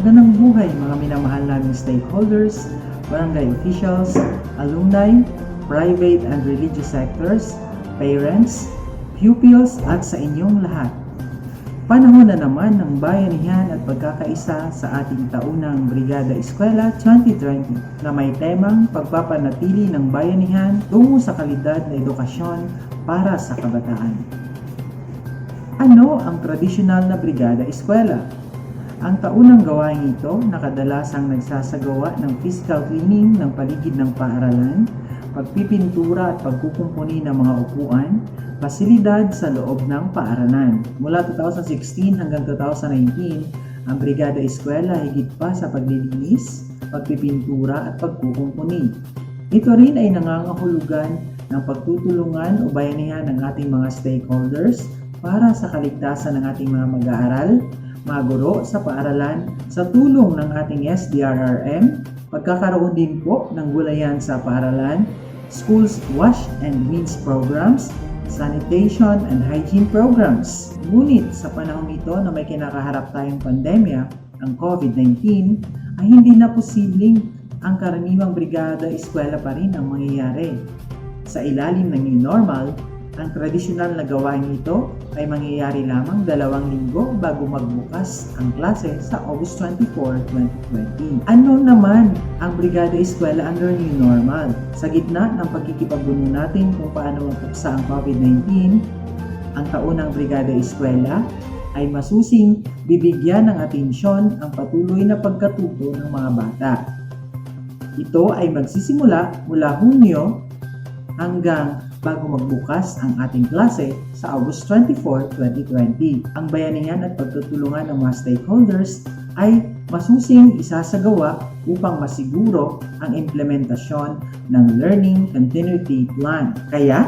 Magandang buhay mga minamahal naming stakeholders, barangay officials, alumni, private and religious sectors, parents, pupils at sa inyong lahat. Panahon na naman ng bayanihan at pagkakaisa sa ating taunang Brigada Eskwela 2020 na may temang pagpapanatili ng bayanihan tungo sa kalidad na edukasyon para sa kabataan. Ano ang tradisyonal na Brigada Eskwela? Ang taunang gawain ito na kadalasang nagsasagawa ng physical cleaning ng paligid ng paaralan, pagpipintura at pagkukumpuni ng mga upuan, pasilidad sa loob ng paaralan. Mula 2016 hanggang 2019, ang Brigada Eskwela higit pa sa paglilinis, pagpipintura at pagkukumpuni. Ito rin ay nangangahulugan ng pagtutulungan o bayanihan ng ating mga stakeholders para sa kaligtasan ng ating mga mag-aaral, mga guro sa paaralan sa tulong ng ating SDRRM, pagkakaroon din po ng gulayan sa paaralan, schools wash and rinse programs, sanitation and hygiene programs. Ngunit sa panahon ito na may kinakaharap tayong pandemya, ang COVID-19, ay hindi na posibleng ang karaniwang brigada eskwela pa rin ang mangyayari. Sa ilalim ng new normal, ang tradisyonal na gawain ito ay mangyayari lamang 2 linggo bago magbukas ang klase sa August 24, 2020. Ano naman ang Brigada Eskwela under new normal? Sa gitna ng pagkikipagbuno natin kung paano mapuksa ang COVID-19, ang taunang Brigada Eskwela ay masusing bibigyan ng atensyon ang patuloy na pagkatuto ng mga bata. Ito ay magsisimula mula Hunyo hanggang bago magbukas ang ating klase sa August 24, 2020. Ang bayanihan at pagtutulungan ng mga stakeholders ay masusing isasagawa upang masiguro ang implementasyon ng Learning Continuity Plan. Kaya,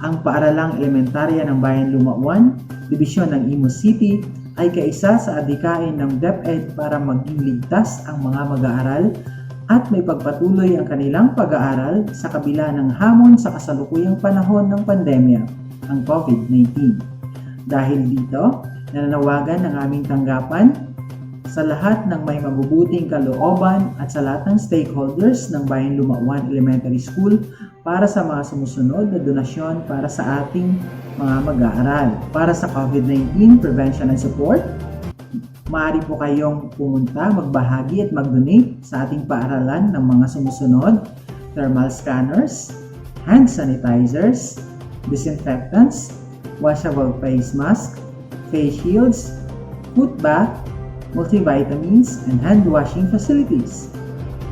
ang Paaralang Elementarya ng Bayan Lumauan, Dibisyon ng Imus City, ay kaisa sa adhikain ng DepEd para maging ligtas ang mga mag-aaral at may pagpatuloy ang kanilang pag-aaral sa kabila ng hamon sa kasalukuyang panahon ng pandemya, ang COVID-19. Dahil dito, nananawagan ng aming tanggapan sa lahat ng may mabubuting kalooban at sa lahat ng stakeholders ng Bayan Lumauan Elementary School para sa mga sumusunod na donasyon para sa ating mga mag-aaral. Para sa COVID-19 prevention and support, maaari po kayong pumunta, magbahagi at mag-donate sa ating paaralan ng mga sumusunod: thermal scanners, hand sanitizers, disinfectants, washable face mask, face shields, foot bath, multivitamins, and hand washing facilities.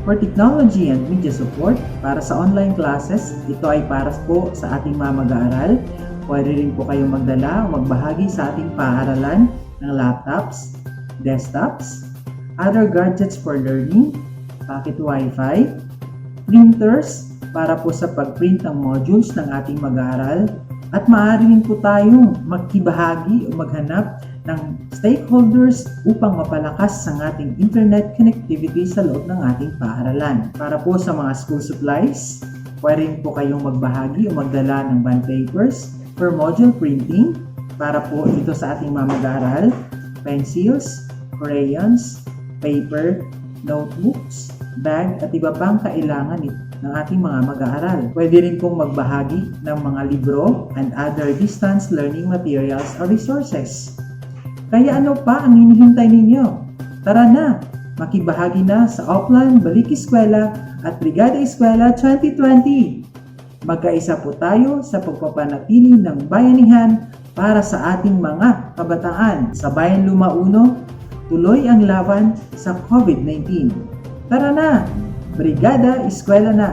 For technology and media support, para sa online classes, ito ay para po sa ating mga mag-aaral. Pwede rin po kayong magdala o magbahagi sa ating paaralan ng laptops, desktops, other gadgets for learning, pocket wifi, printers para po sa pagprint ng modules ng ating mag-aaral, at maaari rin po tayong magkibahagi o maghanap ng stakeholders upang mapalakas ang ating internet connectivity sa loob ng ating paaralan. Para po sa mga school supplies, pwede rin po kayong magbahagi o magdala ng bond papers for module printing para po ito sa ating mga mag-aaral, pencils, crayons, paper, notebooks, bag at iba pang kailangan ng ating mga mag-aaral. Pwede rin pong magbahagi ng mga libro and other distance learning materials or resources. Kaya ano pa ang hinihintay ninyo? Tara na! Makibahagi na sa Oplan Balik Eskwela at Brigada Eskwela 2020! Magkaisa po tayo sa pagpapanatili ng bayanihan para sa ating mga kabataan. Sa Bayan Lumauno, tuloy ang laban sa COVID-19. Tara na! Brigada Eskwela na!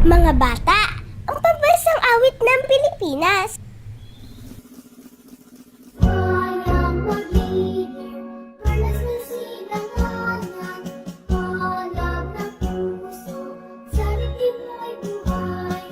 Mga bata, ang pambansang awit ng Pilipinas. Walang pag-ibig, perlas na silanganan, halap ng puso, sa dibdib mo'y buhay.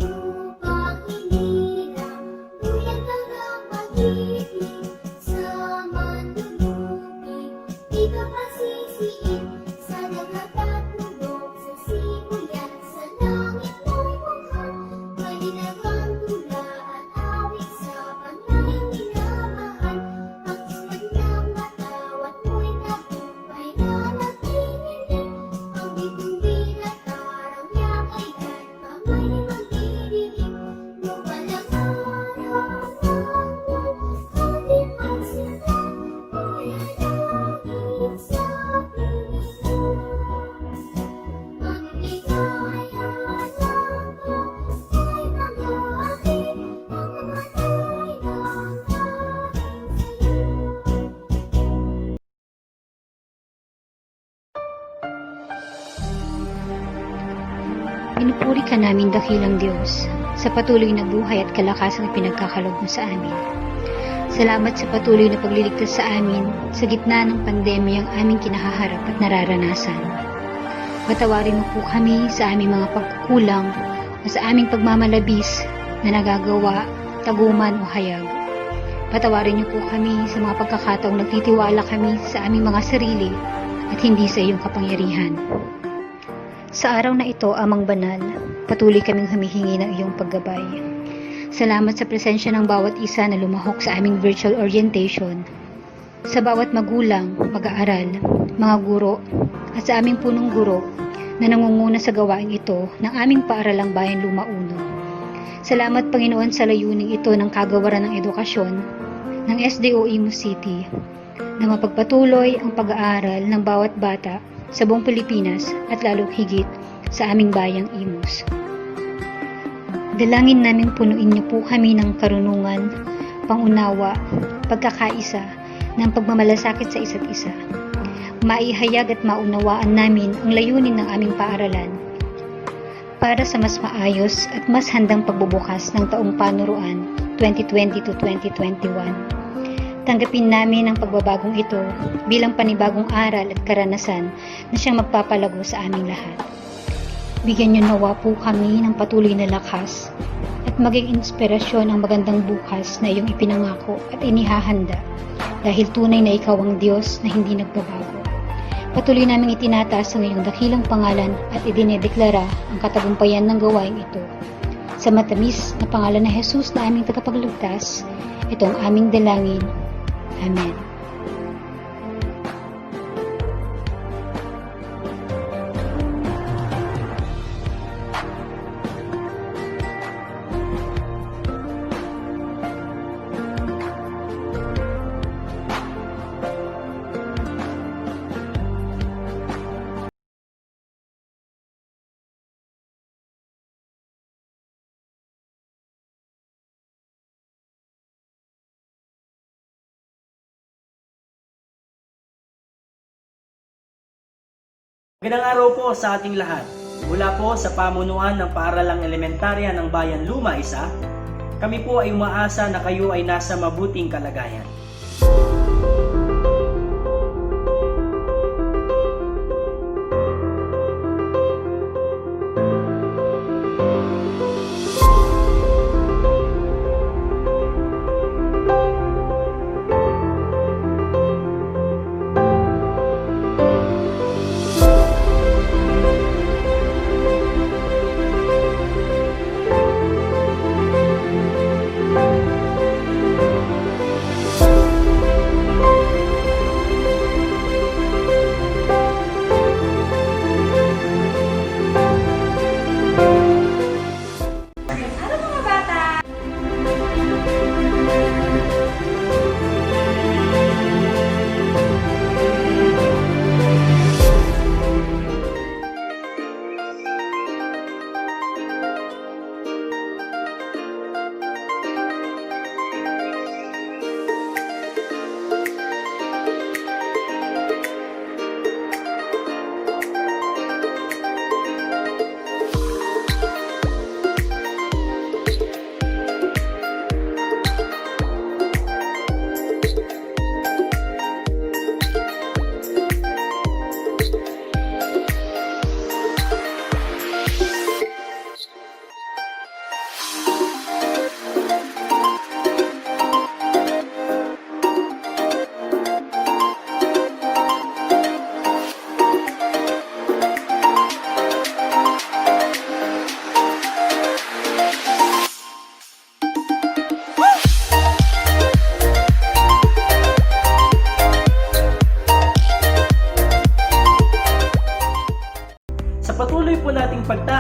Upang hinirang, tuyang hanggang pag-ibig, sa mandulubig, di ka pasisiin, sa dagat at bundok, sa sibuyan, sa langit mo'y bukhang, may dinagang tula at awit sa panay minamahal. Ang isman ng matawat mo'y tagumpay na nagtinilig, ang bituin at araw niya kailan pa may magdidilig. Lumalang araw ating pagsilang, kaya langit sa piling. Ang ligaya lang ko ay mag-aakit, ang matay ng aking sayo. Pinupuri ka namin, dakilang Diyos, sa patuloy na buhay at kalakasang pinagkakaloob mo sa amin. Salamat sa patuloy na pagliligtas sa amin sa gitna ng pandemyang aming kinahaharap at nararanasan. Patawarin mo po kami sa aming mga pagkukulang o sa aming pagmamalabis na nagagawa, taguman o hayag. Patawarin niyo po kami sa mga pagkakataong nagtitiwala kami sa aming mga sarili at hindi sa iyong kapangyarihan. Sa araw na ito, Amang Banal, patuloy kaming humihingi ng iyong paggabay. Salamat sa presensya ng bawat isa na lumahok sa aming virtual orientation, sa bawat magulang, mag-aaral, mga guro, at sa aming punong guro na nangunguna sa gawain ito ng aming paaralang Bayan Luma 1. Salamat, Panginoon, sa layuning ito ng kagawaran ng edukasyon ng SDO Imus City na mapagpatuloy ang pag-aaral ng bawat bata sa buong Pilipinas at lalong higit sa aming bayang Imus. Dalangin naming punuin niyo po kami ng karunungan, pangunawa, pagkakaisa, ng pagmamalasakit sa isa't isa. Maihayag at maunawaan namin ang layunin ng aming paaralan para sa mas maayos at mas handang pagbubukas ng taong panuruan 2020 to 2021. Tanggapin namin ang pagbabagong ito bilang panibagong aral at karanasan na siyang magpapalago sa aming lahat. Bigyan niyo nawa po kami ng patuloy na lakas at maging inspirasyon ang magandang bukas na iyong ipinangako at inihahanda dahil tunay na ikaw ang Diyos na hindi nagbabago. Patuloy naming itinataas ang iyong dakilang pangalan at idinedeklara ang katagumpayan ng gawain ito. Sa matamis na pangalan na Jesus na aming tagapagligtas, ito ang aming dalangin. Amen. Magandang araw po sa ating lahat. Mula po sa pamunuan ng Paaralang Elementarya ng Bayan Luma 1, kami po ay umaasa na kayo ay nasa mabuting kalagayan.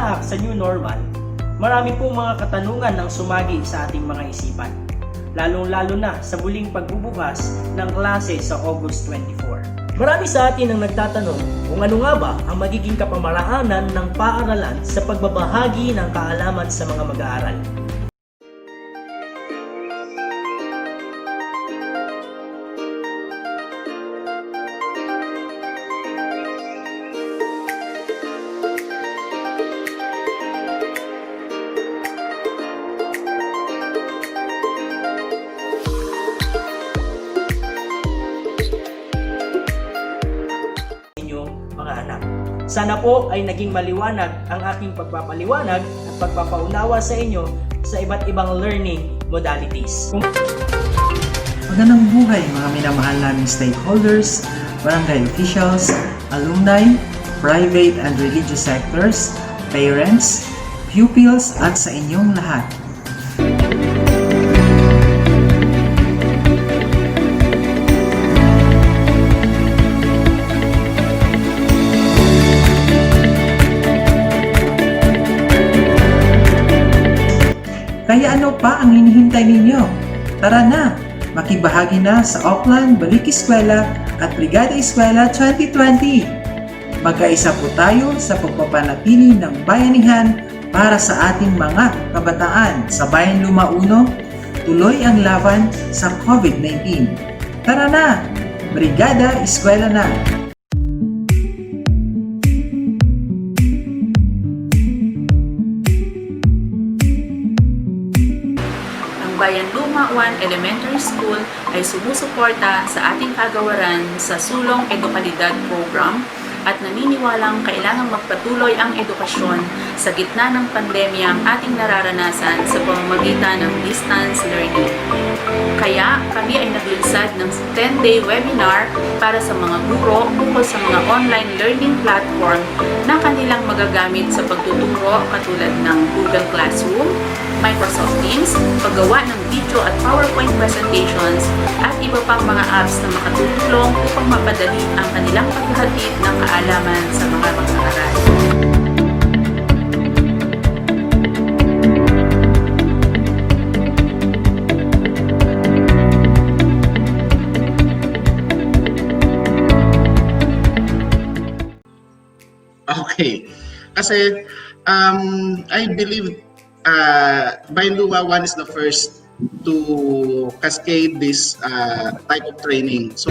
pagtahak sa new normal, marami pong mga katanungan ang sumagi sa ating mga isipan, lalong-lalo na sa muling pagbubukas ng klase sa August 24. Marami sa atin ang nagtatanong kung ano nga ba ang magiging kapamaraanan ng paaralan sa pagbabahagi ng kaalaman sa mga mag-aaral. Mga anak. Sana po ay naging maliwanag ang aking pagpapaliwanag at pagpapaunawa sa inyo sa iba't ibang learning modalities. Magandang buhay mga minamahal naming stakeholders, barangay officials, alumni, private and religious sectors, parents, pupils at sa inyong lahat. Kaya ano pa ang hinihintay ninyo? Tara na! Makibahagi na sa Auckland Balik Eskwela at Brigada Eskwela 2020! Magkaisa po tayo sa pagpapanatili ng bayanihan para sa ating mga kabataan sa Bayan Luma 1, tuloy ang laban sa COVID-19. Tara na! Brigada Eskwela na! Bayan Luma 1 Elementary School ay sumusuporta sa ating kagawaran sa Sulong Edukalidad Program at naniniwalang kailangang magpatuloy ang edukasyon sa gitna ng pandemya ang ating nararanasan sa pamamagitan ng distance learning. Kaya kami ay naglunsad ng 10-day webinar para sa mga guro tungkol sa mga online learning platform na kanilang magagamit sa pagtuturo katulad ng Google Classroom, Microsoft Teams, paggawa ng video at PowerPoint presentations, at iba pang mga apps na makatutulong upang mapadali ang kanilang paghahatid ng kaalaman sa mga mag-aaral. Okay. Kasi I believe Bayan Luma 1 is the first to cascade this type of training. So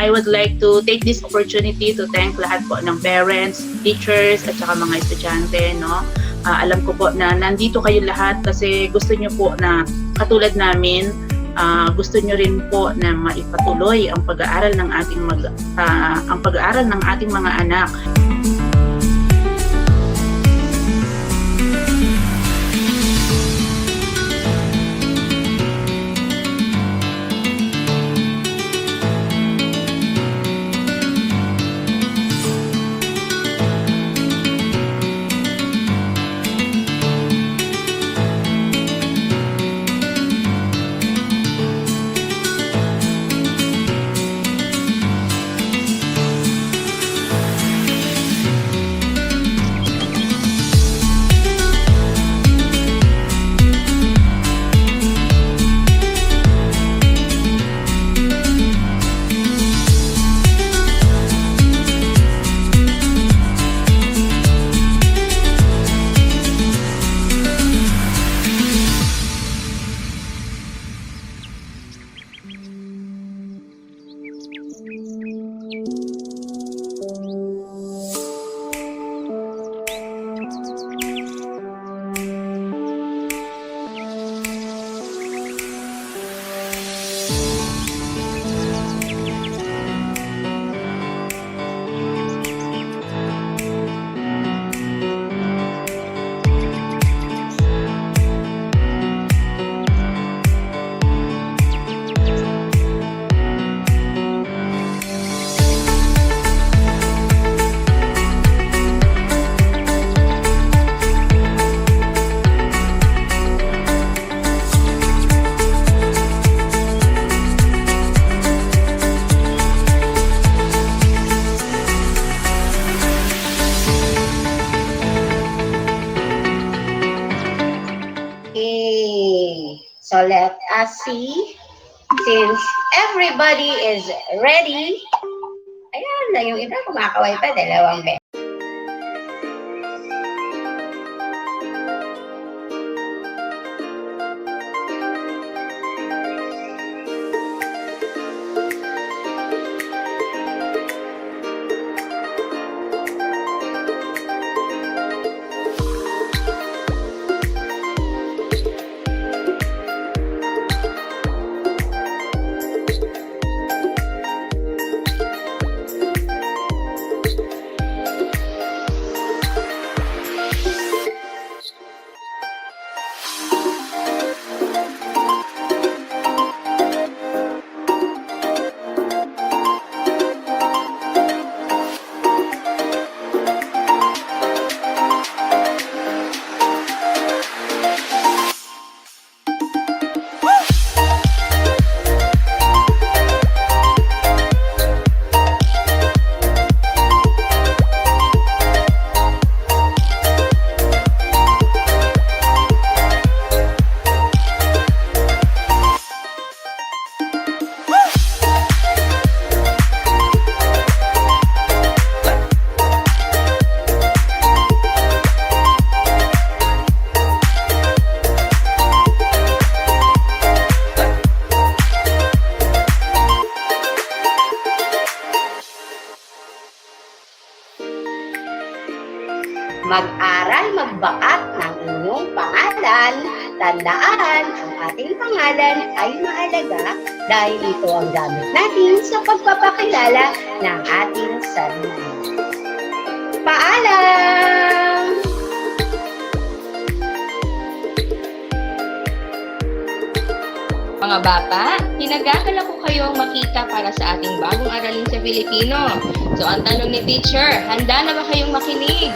I would like to take this opportunity to thank lahat po ng parents, teachers, at saka mga estudyante, no? Alam ko po na nandito kayo lahat kasi gusto nyo po na katulad namin, gusto nyo rin po na maipatuloy ang pag-aaral ng ating mga anak. So let us see. Since everybody is ready, ayan na yung iba kumakaway pa, dalawang beses. Mag-aral, magbakat ng inyong pangalan. Tandaan, ang ating pangalan ay mahalaga dahil ito ang gamit natin sa pagpapakilala ng ating sarili. Paalam! Mga bata, tinagakala ko kayong makita para sa ating bagong aralin sa Filipino. So ang tanong ni teacher, handa na ba kayong makinig?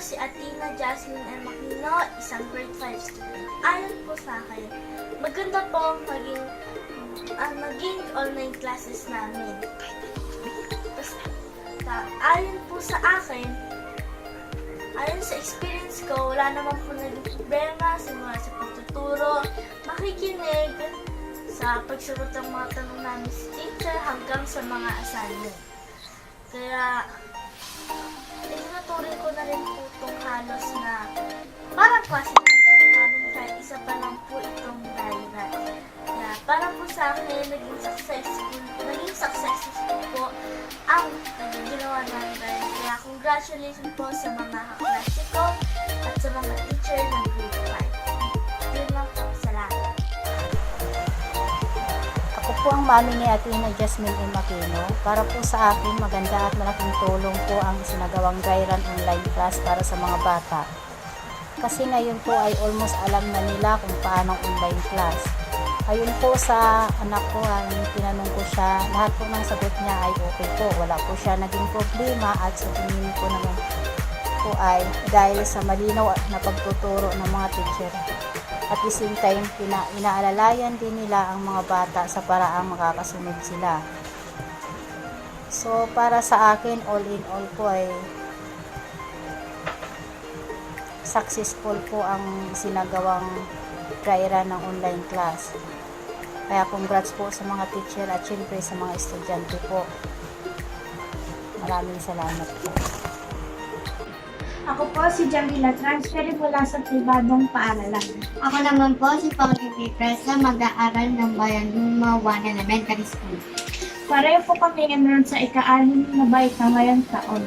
Si Athena Jasmine M. Aquino, isang grade 5 student. Ayon po sa akin, maganda po maging naging online classes namin. Tapos, ayon po sa akin, ayon sa experience ko, wala naman po naging problema simula sa pagtuturo, makikinig, sa pagsagot ng mga tanong namin sa teacher hanggang sa mga assignment. Kaya, itinuturing ko na rin po itong halos na parang klase namin kahit isa pa lang po itong diagram. Kaya, para po sa akin, naging successful po ang ginawa namin dahil. Kaya, congratulations po sa mga kaklase ko at sa mga teacher ng grade 5. Yun lang po, salamat. Ako po ang mami ni Athena Jasmine M. Aquino. Para po sa akin, maganda at malaking tulong po ang sinagawang dry run online class para sa mga bata. Kasi ngayon po ay almost alam na nila kung paano online class. Ayun po sa anak ko, tinanong ko siya, lahat po ng sagot niya ay okay po. Wala po siya naging problema at sa tingin ko naman po ay dahil sa malinaw na pagtuturo ng mga teacher. At the same time, inaalalayan din nila ang mga bata sa paraang makakasunod sila. So, para sa akin, all in all po ay successful po ang sinagawang dry run ng online class. Kaya congrats po sa mga teacher at syempre sa mga estudyante po. Maraming salamat po. Ako po si Jamila, transfer mula sa pribadong paaralan. Ako naman po si Pauline Tresa, mag-aaral ng Bayanluma 1 Elementary School. Pareho po kami enrolled sa ika-6 na bike na ngayong taon.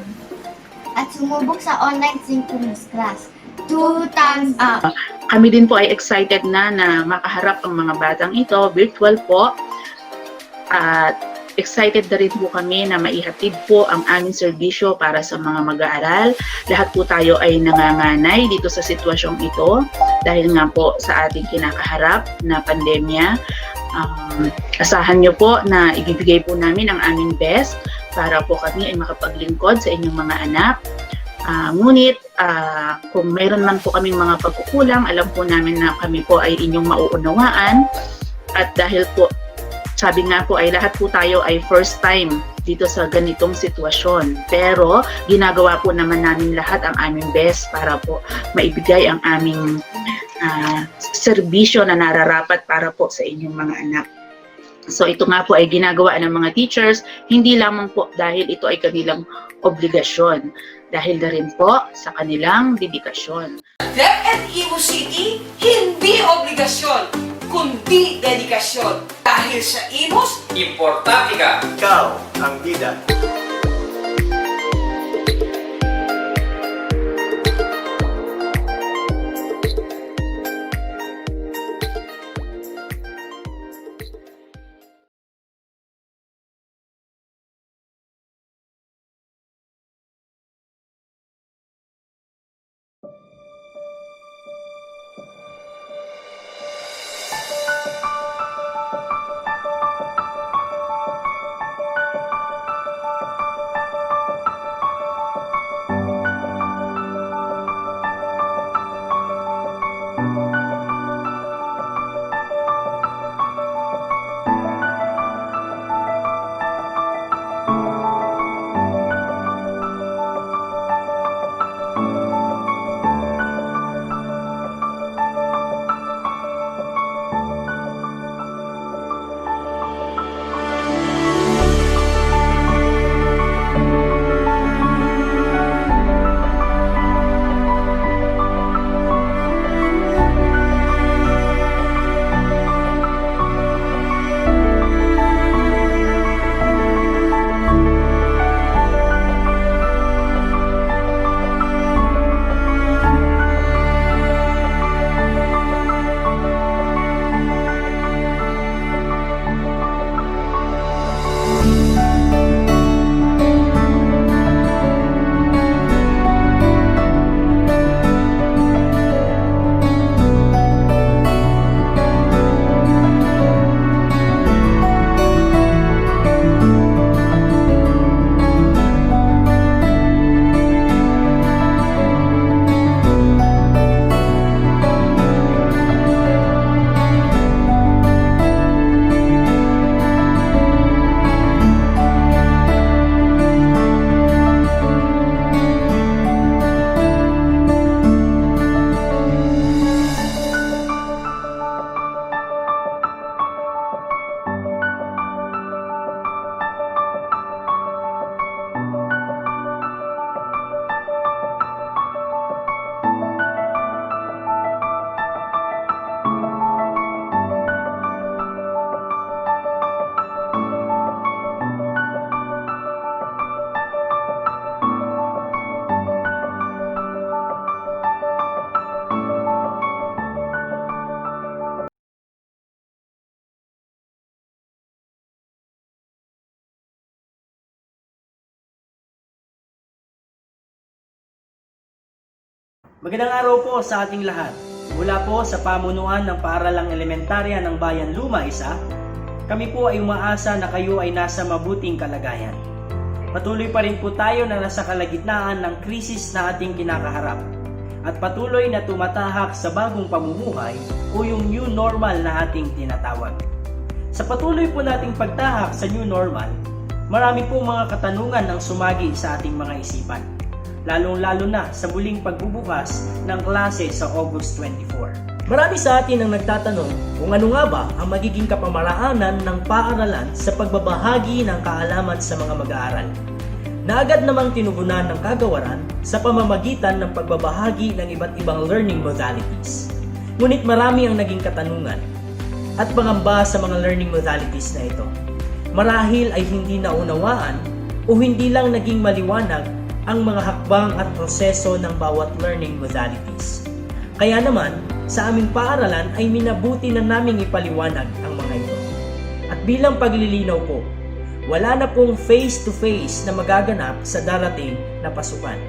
At sumubok sa online synchronous class. 2 thumbs up! Kami din po ay excited na makaharap ang mga batang ito, virtual po. At excited na rin po kami na maihatid po ang aming serbisyo para sa mga mag-aaral. Lahat po tayo ay nanganganay dito sa sitwasyong ito dahil nga po sa ating kinakaharap na pandemya. Asahan nyo po na ibibigay po namin ang aming best para po kami ay makapaglingkod sa inyong mga anak. Ngunit kung mayroon man po kaming mga pagkukulang, alam po namin na kami po ay inyong mauunawaan. At dahil po, sabi nga po ay lahat po tayo ay first time dito sa ganitong sitwasyon. Pero ginagawa po naman namin lahat ang aming best para po maibigay ang aming serbisyo na nararapat para po sa inyong mga anak. So ito nga po ay ginagawa ng mga teachers, hindi lamang po dahil ito ay kanilang obligasyon, dahil na rin po sa kanilang dedikasyon. DepEd Imus City, hindi obligasyon, kundi dedikasyon. Dahil sa Imus, importante ka. Ikaw ang bida. Magandang araw po sa ating lahat. Mula po sa pamunuan ng Paaralang Elementarya ng Bayan Luma 1, kami po ay umaasa na kayo ay nasa mabuting kalagayan. Patuloy pa rin po tayo na nasa kalagitnaan ng krisis na ating kinakaharap at patuloy na tumatahak sa bagong pamumuhay o yung new normal na ating tinatawag. Sa patuloy po nating pagtahak sa new normal, marami po mga katanungan ang sumagi sa ating mga isipan, lalong-lalo na sa muling pagbubukas ng klase sa August 24. Marami sa atin ang nagtatanong kung ano nga ba ang magiging kapamaraanan ng paaralan sa pagbabahagi ng kaalaman sa mga mag-aaral, na agad namang tinugunan ng kagawaran sa pamamagitan ng pagbabahagi ng iba't ibang learning modalities. Ngunit marami ang naging katanungan at pangamba sa mga learning modalities na ito. Marahil ay hindi naunawaan o hindi lang naging maliwanag ang mga hakbang at proseso ng bawat learning modalities. Kaya naman, sa aming paaralan ay minabuti na naming ipaliwanag ang mga ito. At bilang paglilinaw po, wala na pong face-to-face na magaganap sa darating na pasukan.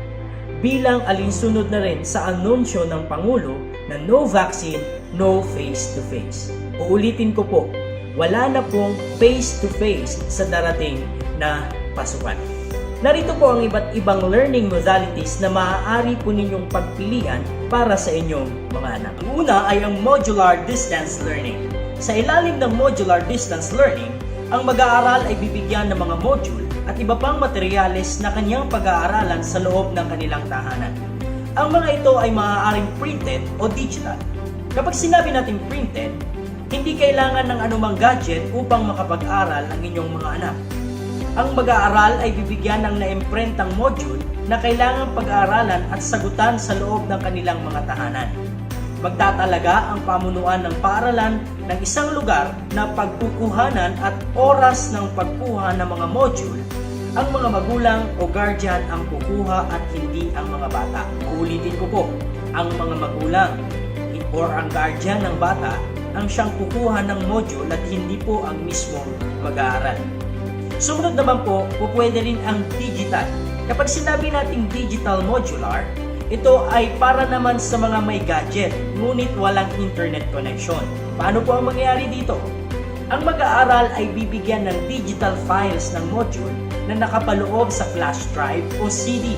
Bilang alinsunod na rin sa anunsyo ng Pangulo na no vaccine, no face-to-face. Uulitin ko po, wala na pong face-to-face sa darating na pasukan. Narito po ang iba't ibang learning modalities na maaari po ninyong pagpilian para sa inyong mga anak. Ang una ay ang modular distance learning. Sa ilalim ng modular distance learning, ang mag-aaral ay bibigyan ng mga module at iba pang materyales na kanyang pag-aaralan sa loob ng kanilang tahanan. Ang mga ito ay maaaring printed o digital. Kapag sinabi natin printed, hindi kailangan ng anumang gadget upang makapag-aral ang inyong mga anak. Ang mag-aaral ay bibigyan ng naimprentang module na kailangang pag-aaralan at sagutan sa loob ng kanilang mga tahanan. Magtatalaga ang pamunuan ng paaralan ng isang lugar na pagkukuhanan at oras ng pagkuha ng mga module. Ang mga magulang o guardian ang kukuha at hindi ang mga bata. Uulitin ko po, ang mga magulang or ang guardian ng bata ang siyang kukuha ng module at hindi po ang mismong mag-aaral. Sumunod naman po, pwede rin ang digital. Kapag sinabi nating digital modular, ito ay para naman sa mga may gadget, ngunit walang internet connection. Paano po ang mangyayari dito? Ang mag-aaral ay bibigyan ng digital files ng module na nakapaloob sa flash drive o CD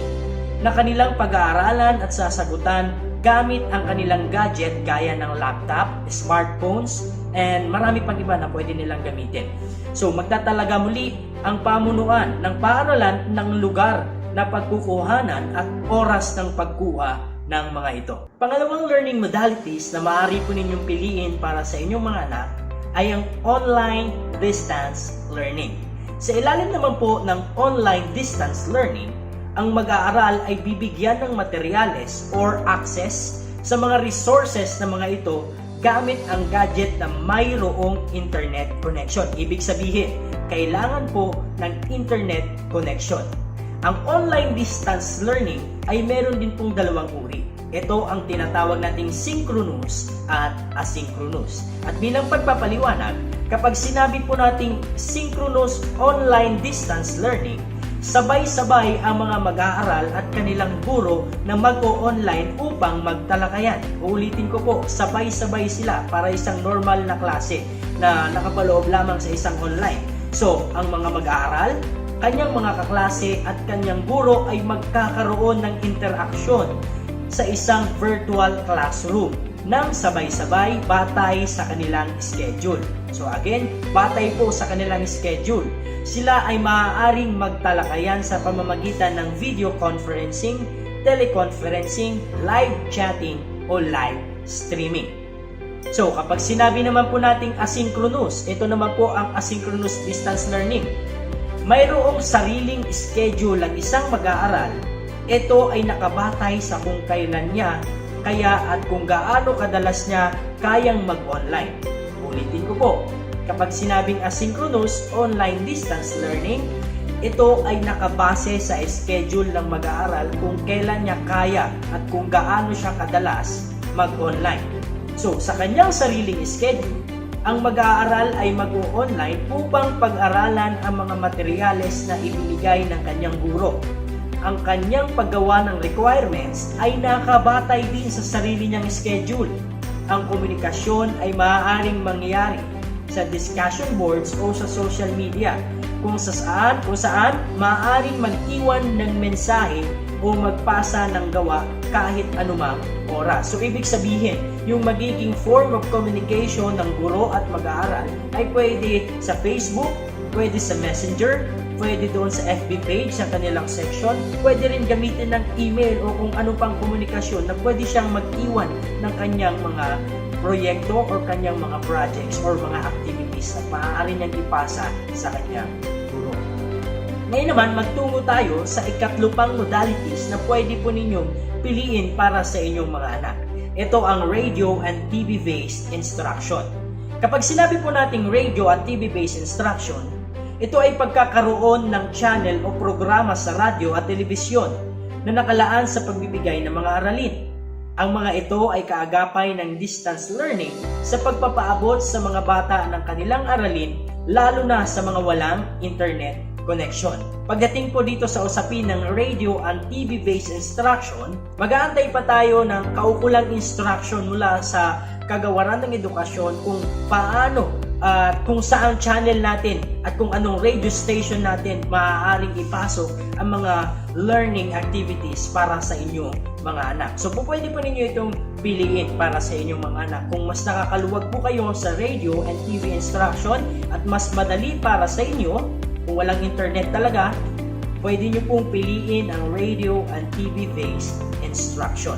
na kanilang pag-aaralan at sasagutan gamit ang kanilang gadget gaya ng laptop, smartphones, and marami pang iba na pwede nilang gamitin. So magtatalaga muli ang pamunuan ng paaralan ng lugar na pagkukuhanan at oras ng pagkuha ng mga ito. Pangalawang learning modalities na maaari po ninyong piliin para sa inyong mga anak ay ang online distance learning. Sa ilalim naman po ng online distance learning, ang mag-aaral ay bibigyan ng materyales or access sa mga resources na mga ito gamit ang gadget na mayroong internet connection. Ibig sabihin, kailangan po ng internet connection. Ang online distance learning ay meron din pong dalawang uri. Ito ang tinatawag nating synchronous at asynchronous. At bilang pagpapaliwanag, kapag sinabi po nating synchronous online distance learning, sabay-sabay ang mga mag-aaral at kanilang guro na mag-o-online upang magtalakayan. Uulitin ko po, sabay-sabay sila para isang normal na klase na nakapaloob lamang sa isang online. So, ang mga mag-aaral, kanyang mga kaklase at kanyang guro ay magkakaroon ng interaksyon sa isang virtual classroom nang sabay-sabay batay sa kanilang schedule. So again, batay po sa kanilang schedule. Sila ay maaaring magtalakayan sa pamamagitan ng video conferencing, teleconferencing, live chatting, o live streaming. So kapag sinabi naman po nating asynchronous, ito naman po ang asynchronous distance learning. Mayroong sariling schedule ang isang mag-aaral. Ito ay nakabatay sa kung kailan niya kaya at kung gaano kadalas niya kayang mag-online. Ulitin ko po, kapag sinabing asynchronous online distance learning, ito ay nakabase sa schedule ng mag-aaral kung kailan niya kaya at kung gaano siya kadalas mag-online. So, sa kanyang sariling schedule, ang mag-aaral ay mag-o-online upang pag-aralan ang mga materyales na ibinigay ng kanyang guro. ang kanyang paggawa ng requirements ay nakabatay din sa sarili niyang schedule. Ang komunikasyon ay maaaring mangyari sa discussion boards o sa social media kung saan maaaring mag-iwan ng mensahe o magpasa ng gawa kahit anumang oras. So ibig sabihin, yung magiging form of communication ng guro at mag-aaral ay pwede sa Facebook, pwede sa Messenger, pwede doon sa FB page sa kanilang section, pwede rin gamitin ng email o kung ano pang komunikasyon na pwede siyang mag-iwan ng kanyang mga proyekto or kanyang mga projects or mga activities na maaari niyang ipasa sa kanyang guro. Ngayon naman, magtungo tayo sa ikatlo pang modalities na pwede po ninyong piliin para sa inyong mga anak. Ito ang radio and TV-based instruction. Kapag sinabi po nating radio at TV-based instruction, ito ay pagkakaroon ng channel o programa sa radyo at telebisyon na nakalaan sa pagbibigay ng mga aralin. Ang mga ito ay kaagapay ng distance learning sa pagpapaabot sa mga bata ng kanilang aralin, lalo na sa mga walang internet connection. Pagdating po dito sa usapin ng radio and TV-based instruction, mag-aantay pa tayo ng kaukulang instruction mula sa kagawaran ng edukasyon kung paano at kung saang channel natin at kung anong radio station natin maaaring ipasok ang mga learning activities para sa inyong mga anak. So pwede po ninyo itong piliin para sa inyong mga anak. Kung mas nakakaluwag po kayo sa radio and TV instruction at mas madali para sa inyo, kung walang internet talaga, pwede nyo pong piliin ang radio and TV-based instruction.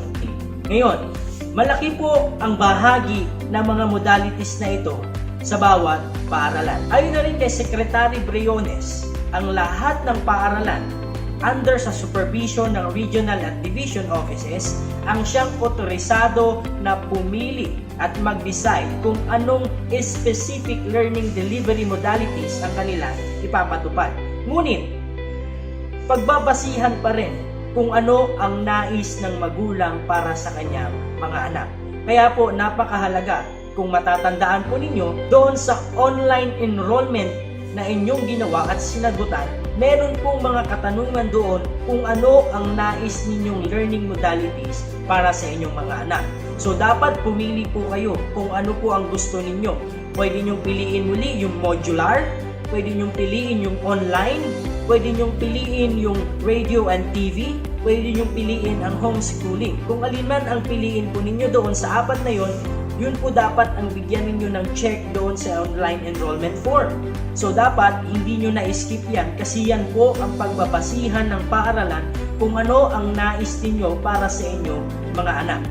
Ngayon, malaki po ang bahagi ng mga modalities na ito sa bawat paaralan. Ayon na rin kay Secretary Briones, ang lahat ng paaralan under sa supervision ng regional at division offices ang siyang otorisado na pumili at mag-decide kung anong specific learning delivery modalities ang kanilang ipapatupad. Ngunit, pagbabasihan pa rin kung ano ang nais ng magulang para sa kanyang mga anak. Kaya po napakahalaga kung matatandaan po ninyo doon sa online enrollment na inyong ginawa at sinagutan, meron pong mga katanungan doon kung ano ang nais ninyong learning modalities para sa inyong mga anak. So dapat pumili po kayo kung ano po ang gusto ninyo. Pwede nyong piliin muli yung modular, pwede nyong piliin yung online, pwede nyong piliin yung radio and TV, pwede nyong piliin ang homeschooling. Kung alin man ang piliin po ninyo doon sa apat na yon, yun po dapat ang bigyan ninyo ng check doon sa online enrollment form. So dapat hindi nyo na-skip yan kasi yan po ang pagbabasihan ng paaralan kung ano ang nais ninyo para sa inyong mga anak.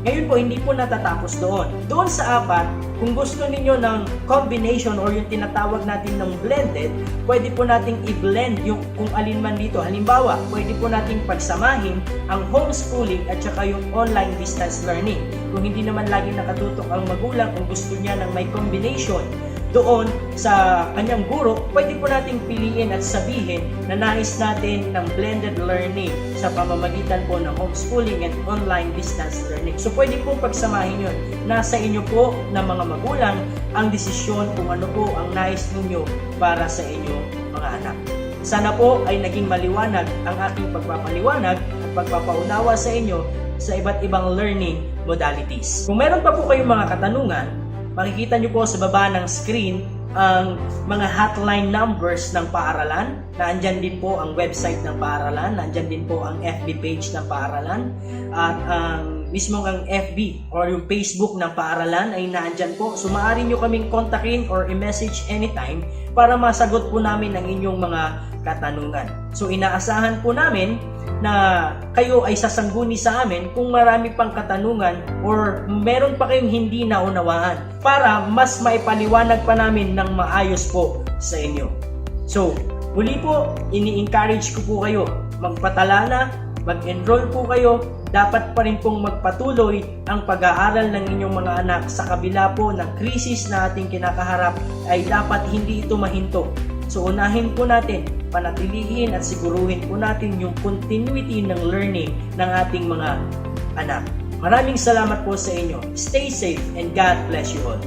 Ngayon po, hindi po natatapos doon. Doon sa apat, kung gusto ninyo ng combination or yung tinatawag natin ng blended, pwede po nating i-blend yung kung alin man dito. Halimbawa, pwede po nating pagsamahin ang homeschooling at saka yung online distance learning. Kung hindi naman lagi nakatutok ang magulang kung gusto niya ng may combination doon sa kanyang guro, pwede po nating piliin at sabihin na nais natin ng blended learning sa pamamagitan po ng homeschooling and online distance learning. So pwede pong pagsamahin yun. Nasa inyo po na mga magulang ang desisyon kung ano po ang nais ninyo para sa inyong mga anak. Sana po ay naging maliwanag ang aking pagpapaliwanag at pagpapaunawa sa inyo sa iba't ibang learning modalities. Kung meron pa po kayong mga katanungan, makikita nyo po sa baba ng screen ang mga hotline numbers ng paaralan. Naandyan din po ang website ng paaralan. Naandyan din po ang FB page ng paaralan. At ang mismo ang FB or yung Facebook ng paaralan ay naandyan po. So maaari nyo kaming kontakin or i-message anytime para masagot po namin ang inyong mga katanungan. So inaasahan po namin na kayo ay sasangguni sa amin kung marami pang katanungan or meron pa kayong hindi naunawaan para mas maipaliwanag pa namin ng maayos po sa inyo. So, muli po, ini-encourage ko po kayo magpatala na, mag-enroll po kayo. Dapat pa rin pong magpatuloy ang pag-aaral ng inyong mga anak sa kabila po ng krisis na ating kinakaharap ay dapat hindi ito mahinto. So unahin po natin, panatilihin at siguruhin po natin yung continuity ng learning ng ating mga anak. Maraming salamat po sa inyo. Stay safe and God bless you all.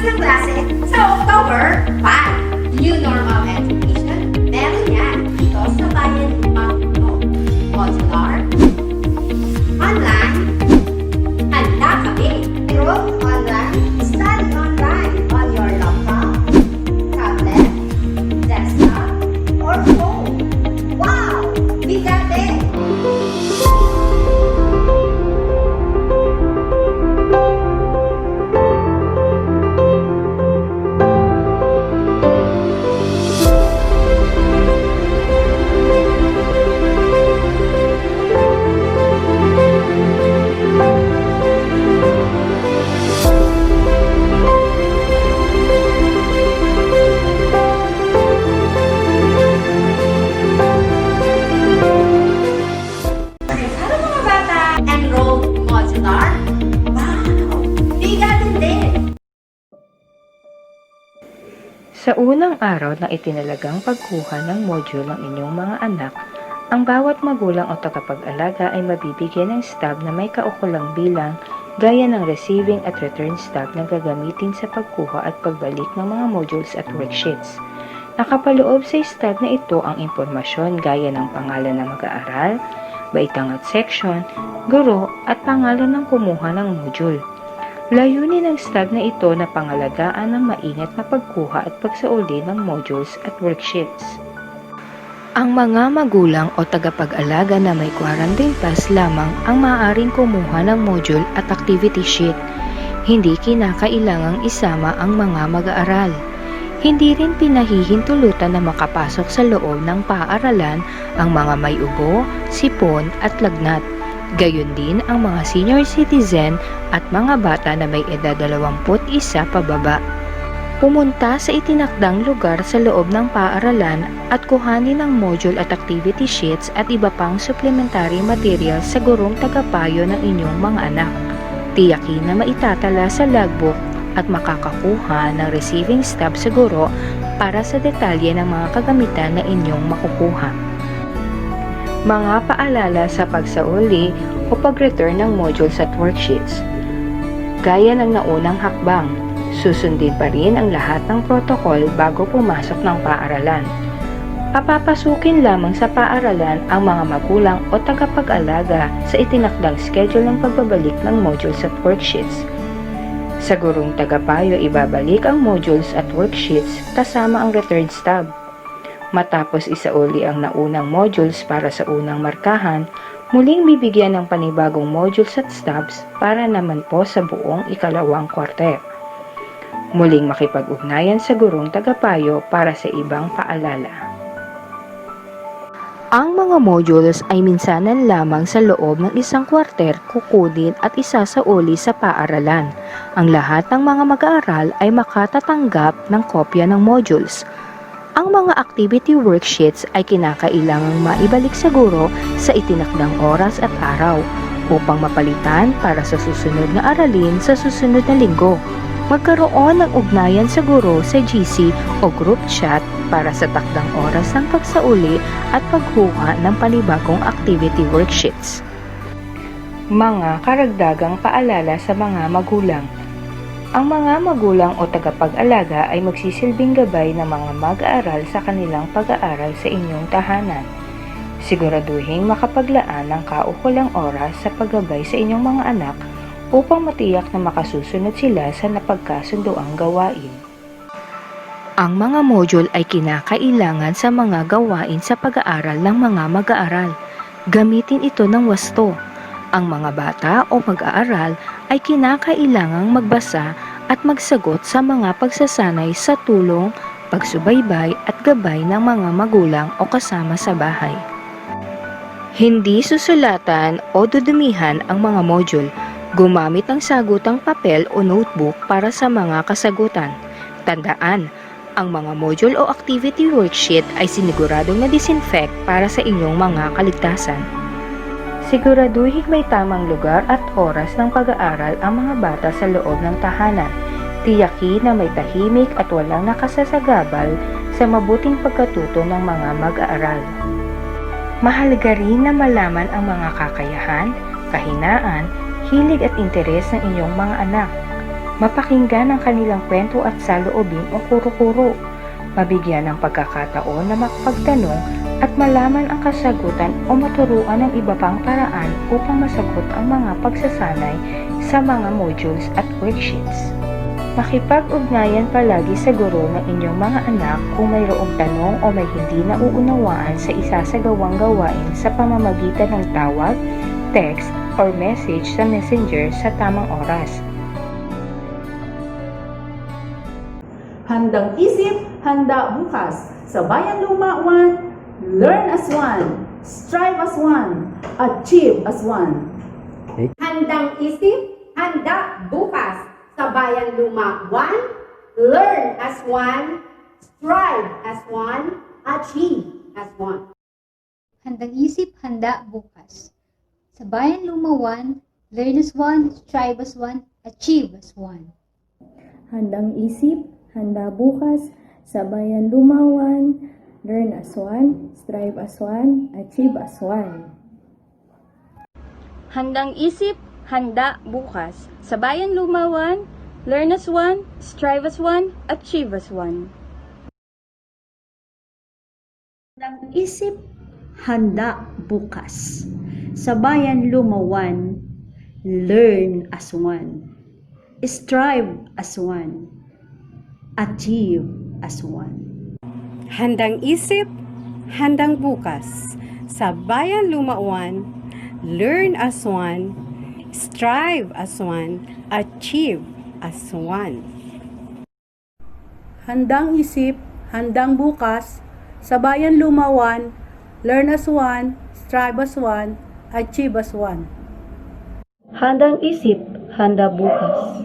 ng klase sa October 5. New Normal Education, meron yan dito sa Bayan Luma 1. Modular, online, handa kami. Enroll online, study online on your laptop, tablet, desktop, or phone. Wow! Bigat eh! Ano mga bata? Enroll modular? Wow! Bigatin din! Sa unang araw ng itinalagang pagkuha ng module ng inyong mga anak, ang bawat magulang o tagapag-alaga ay mabibigyan ng stub na may kaukulang bilang gaya ng receiving at return stub na gagamitin sa pagkuha at pagbalik ng mga modules at worksheets. Nakapaloob sa stub na ito ang impormasyon gaya ng pangalan ng mag-aaral, baitang at section, guro at pangalan ng kumuha ng module. Layunin ng stub na ito na pangalagaan ng maingat na pagkuha at pagsauli ng modules at worksheets. Ang mga magulang o tagapag-alaga na may quarantine pass lamang ang maaaring kumuha ng module at activity sheet. Hindi kinakailangang isama ang mga mag-aaral. Hindi rin pinahihintulutan na makapasok sa loob ng paaralan ang mga may ubo, sipon at lagnat. Gayon din ang mga senior citizen at mga bata na may edad 21 pababa. Pumunta sa itinakdang lugar sa loob ng paaralan at kuhanin ang module at activity sheets at iba pang supplementary materials sa gurong tagapayo ng inyong mga anak. Tiyakin na maitatala sa logbook at makakakuha ng receiving stub sa guro para sa detalye ng mga kagamitan na inyong makukuha. Mga paalala sa pagsauli o pag-return ng modules at worksheets. Gaya ng naunang hakbang, susundin pa rin ang lahat ng protocol bago pumasok ng paaralan. Papapasukin lamang sa paaralan ang mga magulang o tagapag-alaga sa itinakdang schedule ng pagbabalik ng modules at worksheets. Sa gurong tagapayo ibabalik ang modules at worksheets kasama ang return stub. Matapos isauli ang naunang modules para sa unang markahan, muling bibigyan ng panibagong modules at stubs para naman po sa buong ikalawang quarter. Muling makipag-ugnayan sa gurong tagapayo para sa ibang paalala. Ang mga modules ay minsanan lamang sa loob ng isang kwarter kukunin at isasauli sa paaralan. Ang lahat ng mga mag-aaral ay makatatanggap ng kopya ng modules. Ang mga activity worksheets ay kinakailangang maibalik sa guro sa itinakdang oras at araw upang mapalitan para sa susunod na aralin sa susunod na linggo. Magkaroon ng ugnayan sa guro sa GC o group chat para sa takdang oras ng pagsauli at pagkuha ng panibagong activity worksheets. Mga karagdagang paalala sa mga magulang. Ang mga magulang o tagapag-alaga ay magsisilbing gabay ng mga mag-aaral sa kanilang pag-aaral sa inyong tahanan. Siguraduhin makapaglaan ng kaukulang oras sa paggabay sa inyong mga anak upang matiyak na makasusunod sila sa napagkasundoang gawain. Ang mga module ay kinakailangan sa mga gawain sa pag-aaral ng mga mag-aaral. Gamitin ito ng wasto. Ang mga bata o mag-aaral ay kinakailangang magbasa at magsagot sa mga pagsasanay sa tulong, pagsubaybay at gabay ng mga magulang o kasama sa bahay. Hindi susulatan o dudumihan ang mga module. Gumamit ng sagutang papel o notebook para sa mga kasagutan. Tandaan, ang mga module o activity worksheet ay siniguradong na-disinfect para sa inyong mga kaligtasan. Siguraduhin may tamang lugar at oras ng pag-aaral ang mga bata sa loob ng tahanan. Tiyakin na may tahimik at walang nakasasagabal sa mabuting pagkatuto ng mga mag-aaral. Mahalaga rin na malaman ang mga kakayahan, kahinaan, hilig at interes ng inyong mga anak. mapakinggan ang kanilang kwento at saloobin o kuro-kuro, mabigyan ng pagkakataon na makapagtanong at malaman ang kasagutan o maturuan ng iba pang paraan upang masagot ang mga pagsasanay sa mga modules at worksheets. Makipag-ugnayan palagi sa guro ng inyong mga anak kung mayroong tanong o may hindi nauunawaan sa isasagawang gawain sa pamamagitan ng tawag, text, or message sa messenger sa tamang oras. Handang isip, handa bukas. Sa Bayan Luma 1, learn as one, strive as one, achieve as one. Handang isip, handa bukas. Sa Bayan Luma 1, learn as one, strive as one, achieve as one. Handang isip, handa bukas. Sa Bayan Luma 1, learn as one, strive as one, achieve as one. Handang isip, handa bukas. Sa Bayan Luma 1, learn as one, strive as one, achieve as one. Handang isip, handa bukas. Sa Bayan Luma 1, learn as one, strive as one, achieve as one. Handang isip, handa bukas. Sa Bayan Luma 1, learn as one, strive as one, achieve as one. Handang isip, handang bukas. Sa Bayan Luma 1, learn as one, strive as one, achieve as one. Handang isip, handang bukas. Sa Bayan Luma 1, learn as one, strive as one, achieve as one. Handang isip, handa bukas.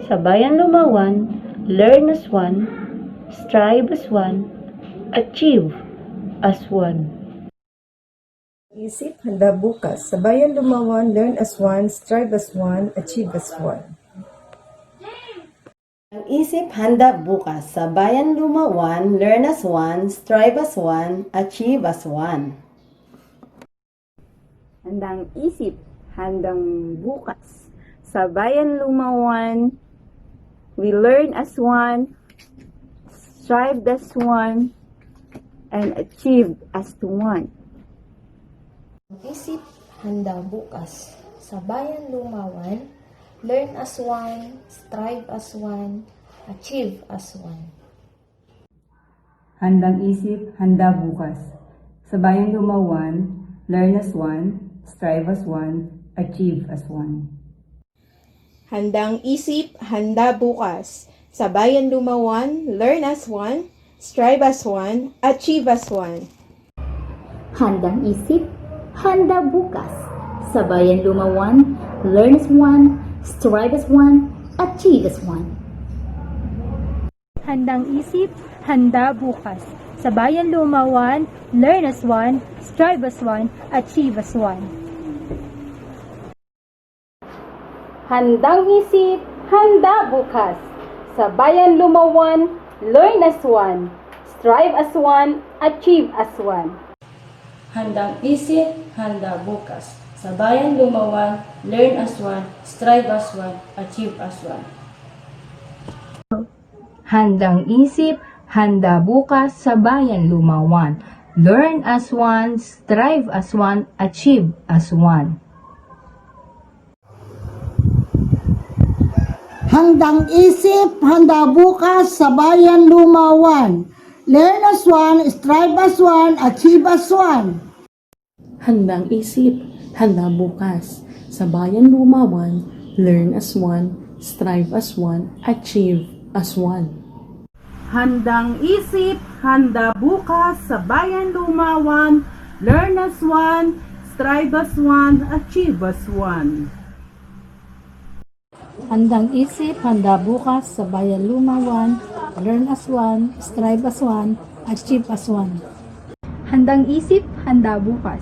Sa Bayan Luma 1, learn as one, strive as one, achieve as one. Isip, handa bukas. Sa Bayan Luma 1, learn as one, strive as one, achieve as one. Ang isip, handa bukas. Sa Bayan Luma 1, learn as one, strive as one, achieve as one. Handang isip, handang bukas. Sa Bayan Luma 1, we learn as one, strive as one, and achieve as one. Isip, handa bukas. Sa Bayan Luma 1, learn as one, strive as one, achieve as one. Handang isip, handa bukas. Sa Bayan Luma 1, learn as one, strive as one, achieve as one. Handang isip, handa bukas. Sa Bayan Luma 1, learn as one, strive as one, achieve as one. Handang isip, handa bukas. Sa Bayan Luma 1, learn as one, strive as one, achieve as one. Handang isip, handa bukas. Sa Bayan Luma 1, learn as one, strive as one, achieve as one. Handang isip, handa bukas. Sa Bayan Luma 1, learn as one, strive as one, achieve as one. Handang isip, handa bukas. Sa Bayan Luma 1, learn as one, strive as one, achieve as one. Handang isip, handa bukas. Sa Bayan Luma 1, learn as one, strive as one, achieve as one. Handang isip, handa bukas. Sa Bayan Luma 1, learn as one, strive as one, achieve as one. Handang isip, handa bukas. Sa Bayan Luma 1, learn as one, strive as one, achieve as one. Handang isip, handa bukas. Sa Bayan Luma 1, learn as one, strive as one, achieve as one. Handang isip, handa bukas. Sa Bayan Luma 1, learn as one, strive as one, achieve as one. Handang isip, handa bukas.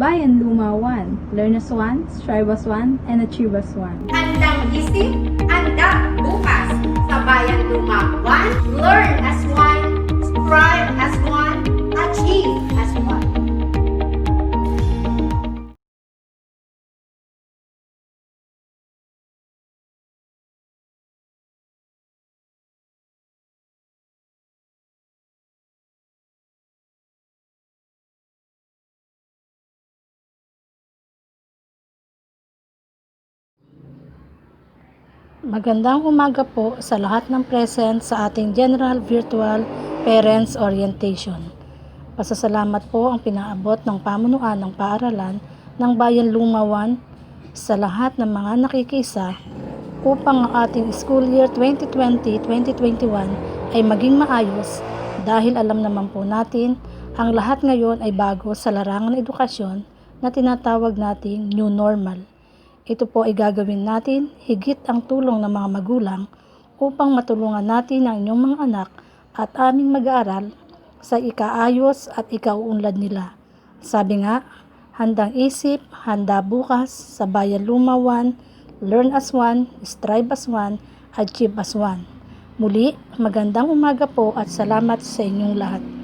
Bayan Luma 1, learn as one, strive as one, and achieve as one. Handang isip, handa bukas. Sa Bayan Luma 1, learn as one, strive as one, achieve as one. Magandang umaga po sa lahat ng present sa ating General Virtual Parents Orientation. Pasasalamat po ang pinaabot ng pamunuan ng paaralan ng Bayan Lumawan sa lahat ng mga nakikisa upang ang ating school year 2020-2021 ay maging maayos dahil alam naman po natin ang lahat ngayon ay bago sa larangan ng edukasyon na tinatawag nating new normal. Ito po ay gagawin natin higit ang tulong ng mga magulang upang matulungan natin ang inyong mga anak at aming mag-aaral sa ikaayos at ikauunlad nila. Sabi nga, handang isip, handa bukas, sa Bayan Lumawan, learn as one, strive as one, achieve as one. Muli, magandang umaga po at salamat sa inyong lahat.